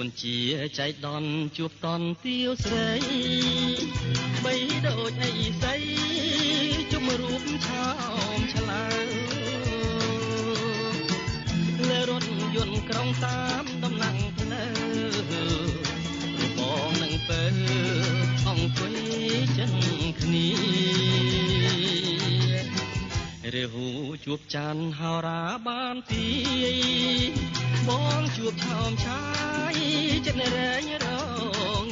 នជាចៃដន្យជួបតន់ទាវស្រីបីដូចអីសីជុំរូបឆោមឆ្លើលើរថយន្តក្រុងតាមដំណាំងផ្លូវបងនឹងពើអង្គុយចិនគ្នារាហូជួបច័ន្ទហោរាបានទីបងជួបឆោមឆាយចិត្តរែងរង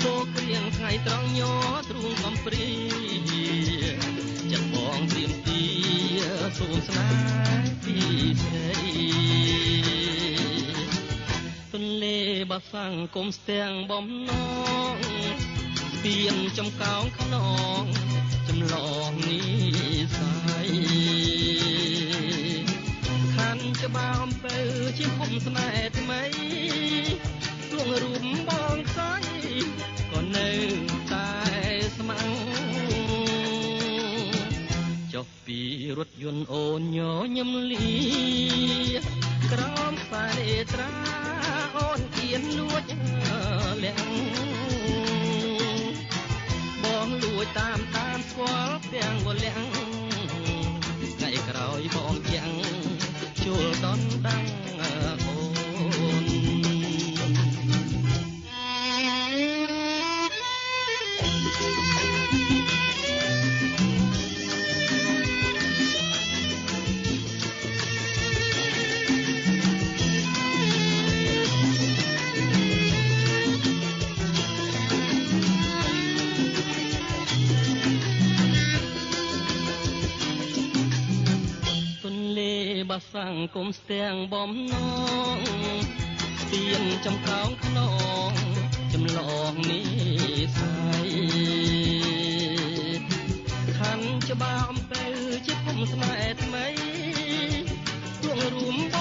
សូក្រៀងថ្ងៃត្រង់ញ័រទ្រូងកំព្រីចិត្តបងព្រៀមទីសូមស្នេហ៍ពីស្រីទន្លេបាសាំងគុំស្ទាំងបំណងស្ពានចំកោងខ្នងចម្លងនេះសាយខាន់ច្បាអំពើជាភពស្នេហ៍ថ្មីទួងរូបបងស្រីក៏នៅតែស្មាំងចុះពីរថយន្តអូនញញឹមលីក្រោមខ្សែត្រាអូនគៀនលួចលាក់បងលួចតាមស្គាល់ទាំងវលាក់ថ្ងៃក្រោយបងចាំងជួលដនដាំងអូនបាសាំងគុំស្ទាំងបំណងស្ពានចំកោងខ្នងចម្លងនេះសាយខាន់ច្បាអំពើជាភពស្នេហ៍ថ្មីទួងរួមប